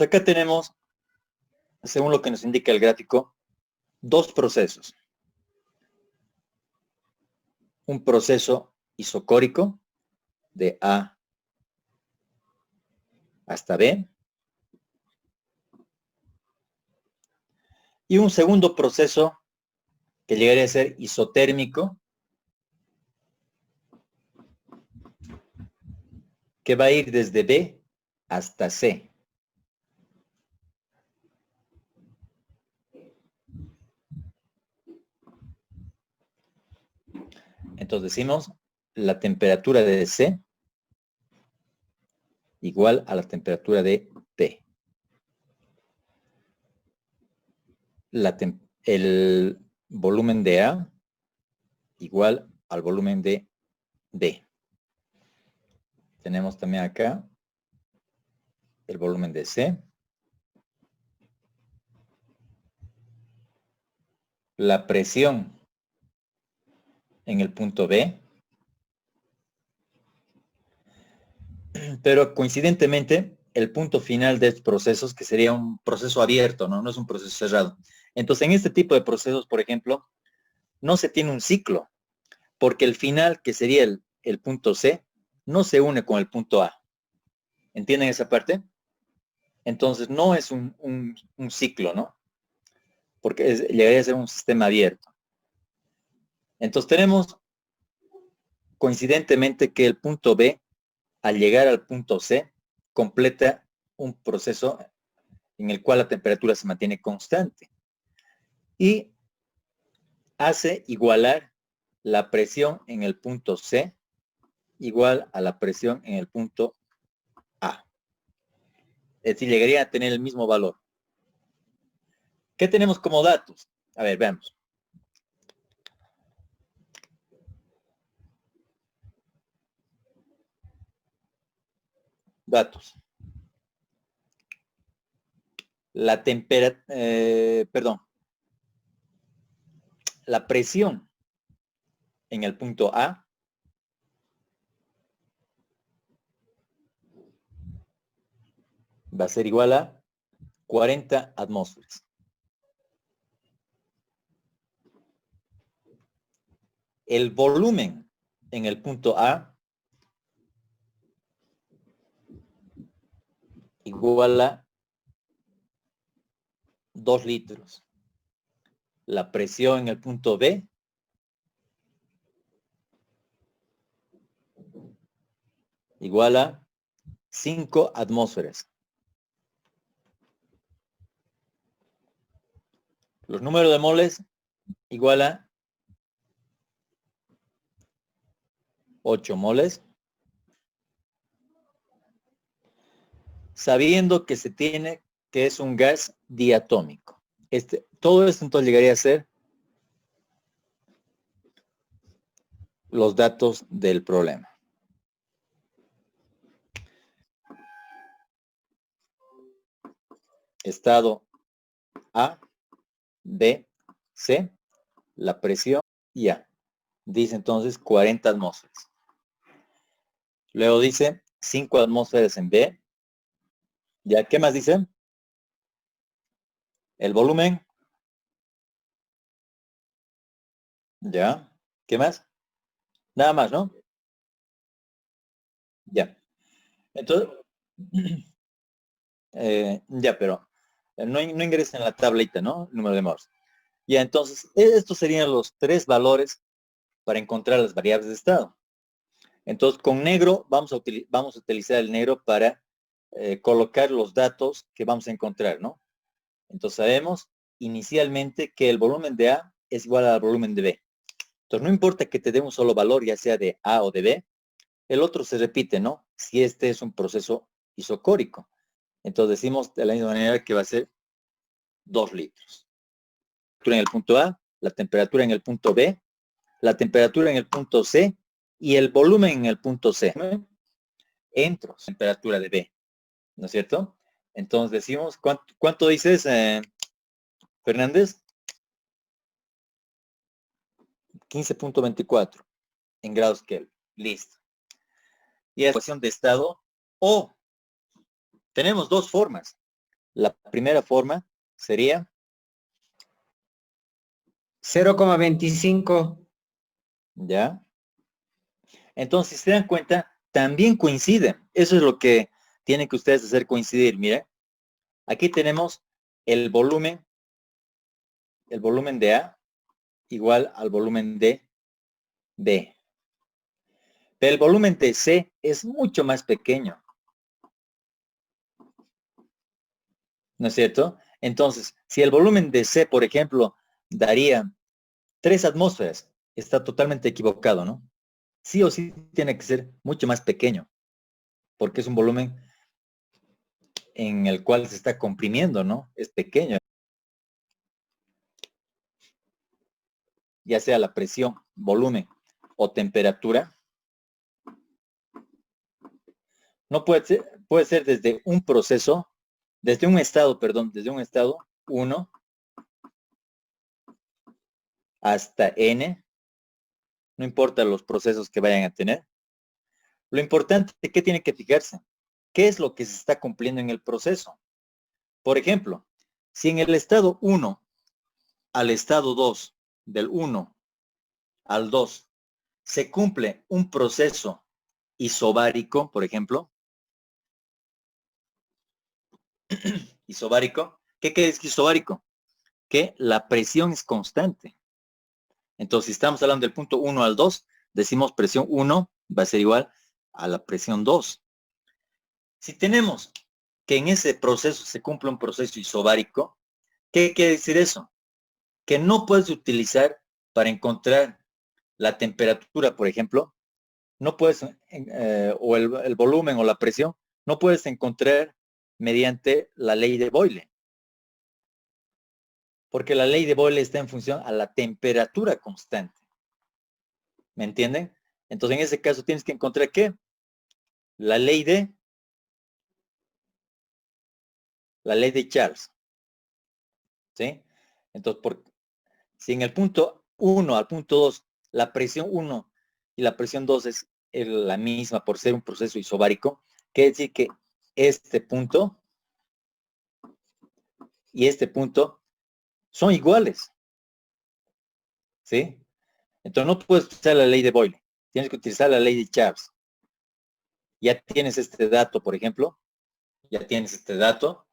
Acá tenemos, según lo que nos indica el gráfico, dos procesos. Un proceso isocórico de A hasta B. Y un segundo proceso que llegaría a ser isotérmico, que va a ir desde B hasta C. Entonces decimos la temperatura de C igual a la temperatura de P. El volumen de A igual al volumen de B. Tenemos también acá el volumen de C. La presión en el punto B. Pero coincidentemente, el punto final de estos procesos, que sería un proceso abierto, ¿no? No es un proceso cerrado. Entonces, en este tipo de procesos, por ejemplo, no se tiene un ciclo, porque el final, que sería el punto C, no se une con el punto A. ¿Entienden esa parte? Entonces, no es un ciclo, ¿no? Porque llegaría a ser un sistema abierto. Entonces, tenemos coincidentemente que el punto B, al llegar al punto C, completa un proceso en el cual la temperatura se mantiene constante y hace igualar la presión en el punto C igual a la presión en el punto A. Es decir, llegaría a tener el mismo valor. ¿Qué tenemos como datos? A ver, veamos. Datos. La temperatura, la presión en el punto A va a ser igual a 40 atmósferas. El volumen en el punto A igual a 2 litros. La presión en el punto B igual a 5 atmósferas. Los números de moles igual a 8 moles. Sabiendo que se tiene que es un gas diatómico. Todo esto entonces llegaría a ser los datos del problema. Estado A, B, C, la presión y A. Dice entonces 40 atmósferas. Luego dice 5 atmósferas en B. ¿Ya qué más dice? El volumen. Ya. ¿Qué más? Nada más, ¿no? Ya. Entonces, ya, pero no ingresa en la tablita, ¿no? El número de Morse. Ya, entonces, estos serían los 3 valores para encontrar las variables de estado. Entonces, con negro vamos a utilizar el negro para colocar los datos que vamos a encontrar, ¿no? Entonces, sabemos inicialmente que el volumen de A es igual al volumen de B. Entonces, no importa que te dé un solo valor, ya sea de A o de B, el otro se repite, ¿no? Si este es un proceso isocórico. Entonces, decimos de la misma manera que va a ser 2 litros. En el punto A, la temperatura en el punto B, la temperatura en el punto C y el volumen en el punto C. Entro, temperatura de B, ¿no es cierto? Entonces decimos, ¿cuánto dices, Fernández? 15.24 en grados Kelvin. Listo. Y es ecuación de estado. O tenemos dos formas. La primera forma sería 0,25. ¿ya? Entonces, si se dan cuenta, también coinciden. Eso es lo que tienen que ustedes hacer coincidir. Mire, aquí tenemos el volumen de A igual al volumen de B. Pero el volumen de C es mucho más pequeño. ¿No es cierto? Entonces, si el volumen de C, por ejemplo, daría 3 atmósferas, está totalmente equivocado, ¿no? Sí o sí tiene que ser mucho más pequeño, porque es un volumen en el cual se está comprimiendo, ¿no? Es pequeño. Ya sea la presión, volumen o temperatura, no puede ser desde un proceso, desde un estado 1 hasta N, no importa los procesos que vayan a tener. Lo importante es que tiene que fijarse, ¿qué es lo que se está cumpliendo en el proceso? Por ejemplo, si en el estado 1 al estado 2, del 1 al 2, se cumple un proceso isobárico, por ejemplo, isobárico, ¿qué quiere decir isobárico? Que la presión es constante. Entonces, si estamos hablando del punto 1 al 2, decimos presión 1 va a ser igual a la presión 2. Si tenemos que en ese proceso se cumple un proceso isobárico, ¿qué quiere decir eso? Que no puedes utilizar para encontrar la temperatura, por ejemplo, no puedes, o el volumen o la presión, no puedes encontrar mediante la ley de Boyle. Porque la ley de Boyle está en función a la temperatura constante. ¿Me entienden? Entonces, en ese caso tienes que encontrar ¿qué? La ley de Charles. ¿Sí? Entonces, si en el punto 1 al punto 2, la presión 1 y la presión 2 es la misma por ser un proceso isobárico, quiere decir que este punto y este punto son iguales. ¿Sí? Entonces no puedes utilizar la ley de Boyle, tienes que utilizar la ley de Charles. Ya tienes este dato, por ejemplo, tienes este dato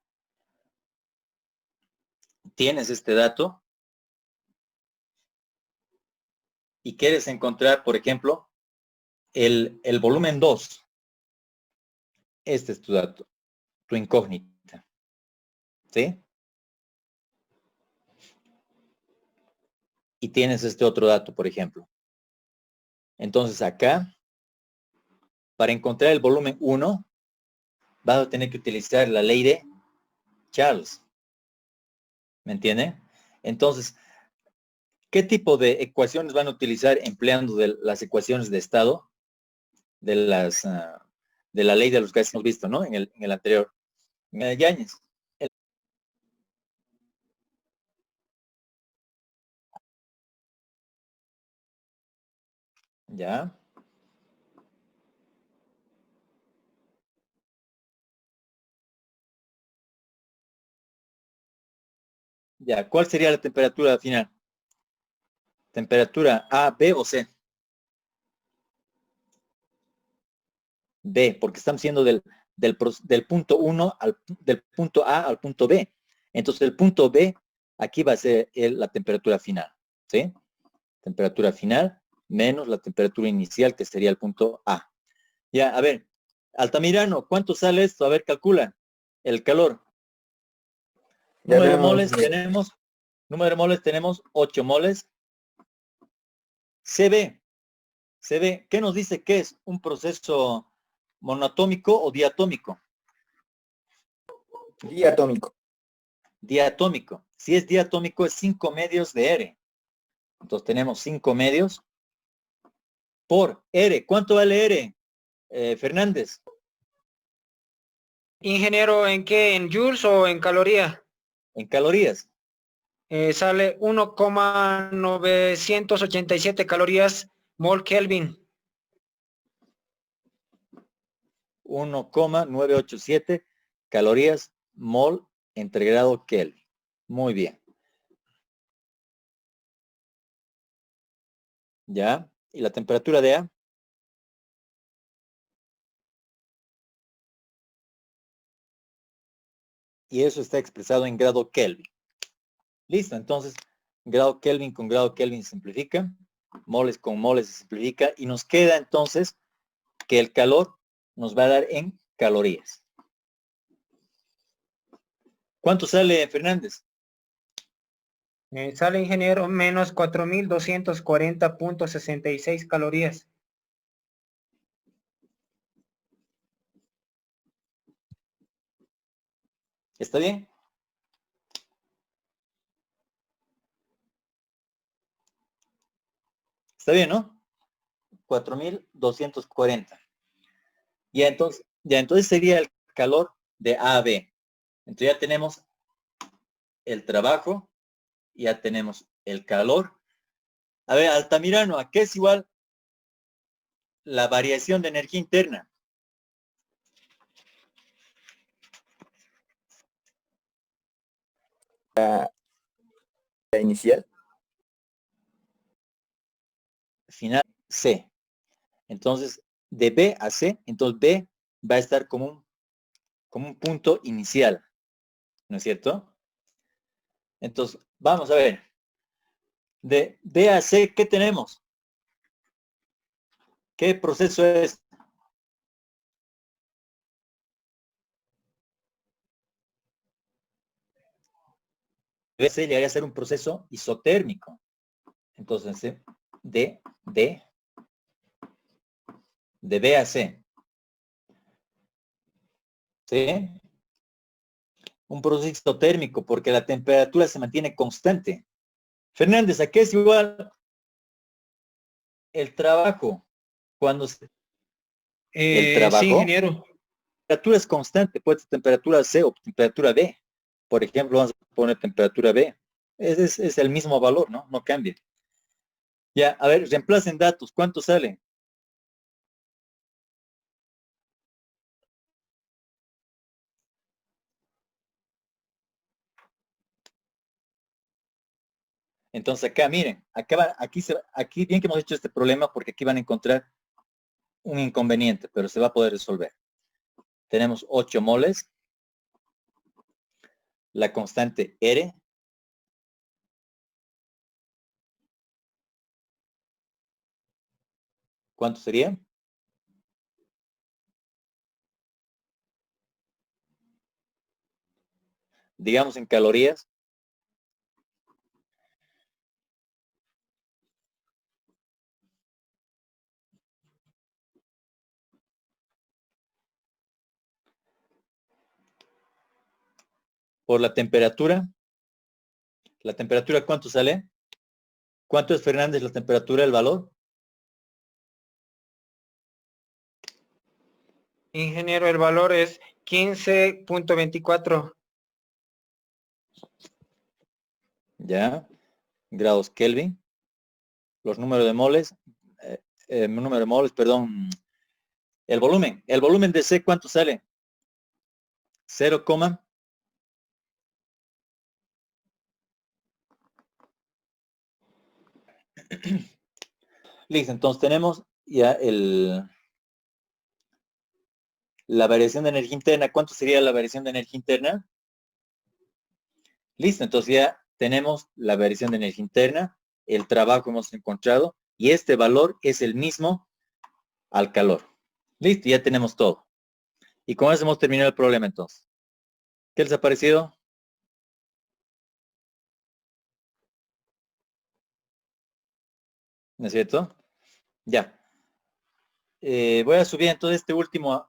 y quieres encontrar, por ejemplo, el volumen 2. Este es tu dato, tu incógnita. ¿Sí? Y tienes este otro dato, por ejemplo. Entonces acá, para encontrar el volumen 1, vas a tener que utilizar la ley de Charles. ¿Me entienden? Entonces, ¿qué tipo de ecuaciones van a utilizar empleando las ecuaciones de estado de la ley de los gases que hemos visto, ¿no? En el anterior. Yáñez. Ya. Ya. ¿Cuál sería la temperatura final? ¿Temperatura A, B o C? B, porque estamos siendo del punto 1 del punto A al punto B. Entonces el punto B aquí va a ser la temperatura final, ¿sí? Temperatura final menos la temperatura inicial que sería el punto A. Ya, a ver, Altamirano, ¿cuánto sale esto? A ver, calcula el calor. Ya Número de tenemos, moles tenemos, 8 moles. CB, ¿qué nos dice que es un proceso monoatómico o diatómico? diatómico. Diatómico. Si es diatómico es 5 medios de R. Entonces tenemos 5 medios por R. ¿Cuánto vale R? Fernández. Ingeniero, ¿en qué? ¿En joules o en caloría? En calorías. Sale 1,987 calorías mol Kelvin. 1,987 calorías mol entre grado Kelvin. Muy bien. ¿Ya? ¿Y la temperatura de A? Y eso está expresado en grado Kelvin. Listo, entonces, grado Kelvin con grado Kelvin se simplifica, moles con moles se simplifica, y nos queda entonces que el calor nos va a dar en calorías. ¿Cuánto sale, Fernández? Sale, ingeniero, menos 4.240.66 calorías. ¿Está bien? Está bien, ¿no? 4.240. Ya entonces sería el calor de A a B. Entonces ya tenemos el trabajo, ya tenemos el calor. A ver, Altamirano, ¿a qué es igual la variación de energía interna? La inicial. Final C. Entonces, de B a C, entonces B va a estar como un punto inicial, ¿no es cierto? Entonces, vamos a ver. De B a C, ¿qué tenemos? ¿Qué proceso es? B a C llegaría a ser un proceso isotérmico. Entonces, de B a C. ¿Sí? Un proceso isotérmico porque la temperatura se mantiene constante. Fernández, ¿a qué es igual el trabajo? Cuando el Sí, trabajo, ingeniero. la temperatura es constante, puede ser temperatura C o temperatura B. Por ejemplo, vamos a poner temperatura B. Es el mismo valor, ¿no? No cambia. Ya, a ver, reemplacen datos. ¿Cuánto sale? Entonces acá, miren, aquí bien que hemos hecho este problema porque aquí van a encontrar un inconveniente, pero se va a poder resolver. Tenemos 8 moles, la constante R, ¿cuánto sería? Digamos en calorías. Por la temperatura. ¿La temperatura cuánto sale? ¿Cuánto es, Fernández, la temperatura, el valor? Ingeniero, el valor es 15.24. Ya. Grados Kelvin. Los números de moles. Número de moles, perdón. El volumen. El volumen de C, ¿cuánto sale? 0, listo, entonces tenemos ya la variación de energía interna. ¿Cuánto sería la variación de energía interna? Listo, entonces ya tenemos la variación de energía interna, el trabajo hemos encontrado y este valor es el mismo al calor. Listo, ya tenemos todo. Y con eso hemos terminado el problema entonces. ¿Qué les ha parecido? ¿No es cierto? Ya. Voy a subir entonces este último